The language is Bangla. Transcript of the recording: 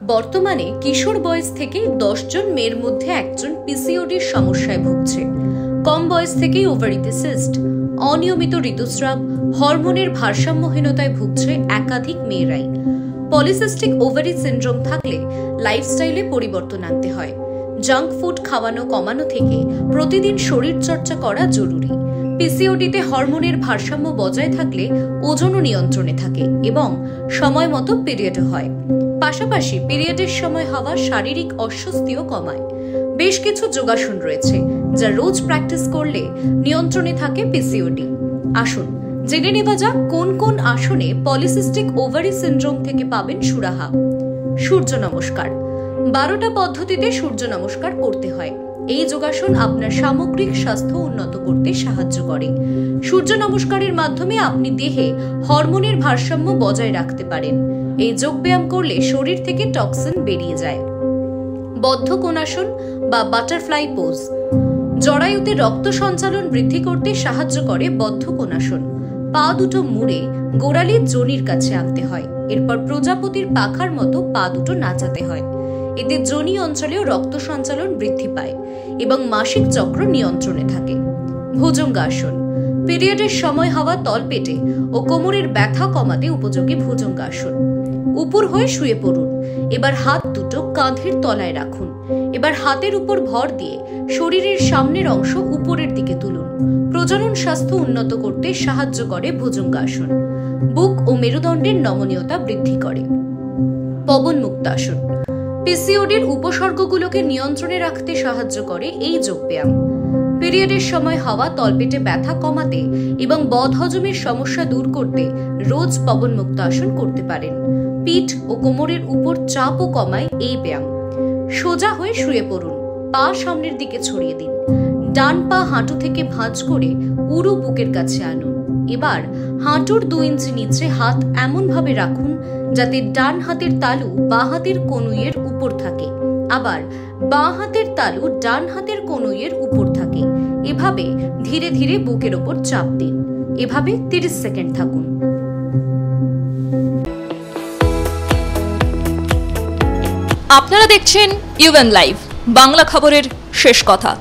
বর্তমানে কিশোর বয়স থেকে 10 জন মেয়ের মধ্যে একজন পিসিওডির সমস্যায় ভুগছে। কম বয়স থেকেই ওভারিতে সিস্ট, অনিয়মিত ঋতুস্রাব, হরমোনের ভারসাম্যহীনতায় ভুগছে একাধিক মেয়েরাই। পলিসিস্টিক ওভারি সিন্ড্রোম থাকলে লাইফস্টাইলে পরিবর্তন আনতে হয়। জাঙ্ক ফুড খাওয়ানো কমানো থেকে প্রতিদিন শরীর চর্চা করা জরুরি। পিসিওডিতে হরমোনের ভারসাম্য বজায় থাকলে ওজনও নিয়ন্ত্রণে থাকে এবং সময় মতো পিরিয়ডও হয়। পাশাপাশি পিরিয়ডের সময় হওয়া শারীরিক অস্বস্তিও কমায়। বেশ কিছু যোগাসন রয়েছে যা রোজ প্র্যাকটিস করলে নিয়ন্ত্রণে থাকে পিসিওডি। আসুন জেনে নেওয়া যাক কোন কোন আসনে পলিসিস্টিক ওভারি সিন্ড্রোম থেকে পাবেন সুরাহা। সূর্য নমস্কার। 12টা পদ্ধতিতে সূর্য নমস্কার করতে হয়। এই যোগাসন আপনার সামগ্রিক স্বাস্থ্য উন্নত করতে সাহায্য করে। সূর্য নমস্কারের মাধ্যমে আপনি দেহে হরমোনের ভারসাম্য বজায় রাখতে পারেন। এই যোগব্যায়াম করলে শরীর থেকে টক্সিন বেরিয়ে যায়। বদ্ধ কোণাসন বা বাটারফ্লাই পোজ। জরায়ুতে রক্ত সঞ্চালন বৃদ্ধি করতে সাহায্য করে বদ্ধ কোণাসন। পা দুটো মুড়ে গোড়ালির যোনির কাছে আনতে হয়। এরপর প্রজাপতির পাখার মতো পা দুটো নাচাতে হয়। এতে যোনি অঞ্চলেও রক্ত সঞ্চালন বৃদ্ধি পায় এবং মাসিক চক্র নিয়ন্ত্রণে থাকে। ভুজঙ্গাসন। পিরিয়ডের সময় হওয়া তলপেটে ও কোমরের ব্যথা কমাতে উপযোগী ভুজঙ্গাসন। উপর হয়ে শুয়ে পড়ুন। এবার হাত দুটো কাঁধের তলায় রাখুন। এবার হাতের উপর ভর দিয়ে শরীরের সামনের অংশ উপরের দিকে তুলুন। প্রজনন স্বাস্থ্য উন্নত করতে সাহায্য করে ভুজঙ্গাসন। বুক ও মেরুদণ্ডের নমনীয়তা বৃদ্ধি করে। পবন মুক্তাসন। পিসিওডির উপসর্গগুলোকে নিয়ন্ত্রণে রাখতে সাহায্য করে এই যোগব্যায়াম। পিরিয়ডের সময় হওয়া তলপেটে ব্যথা কমাতে এবং বদহজমের সমস্যা দূর করতে রোজ পবন মুক্তাসন করতে পারেন। পিঠ ও কোমরের উপর চাপও কমায় এই ব্যায়াম। সোজা হয়ে শুয়ে পড়ুন। পা সামনের দিকে ছড়িয়ে দিন। ডান পা হাঁটু থেকে ভাঁজ করে উরু বুকের কাছে আনুন। এবার হাঁটুর 2 ইঞ্চি নিচে হাত এমন ভাবে রাখুন যাতে ডান হাতের তালু বাঁ হাতের কনুইয়ের উপর থাকে, আবার বাঁ হাতের তালু ডান হাতের কনুইয়ের উপর থাকে। এভাবে ধীরে ধীরে বুকের ওপর চাপ দিন। এভাবে 30 সেকেন্ড থাকুন। আপনারা দেখছেন ইউএন লাইভ, বাংলা খবরের শেষ কথা।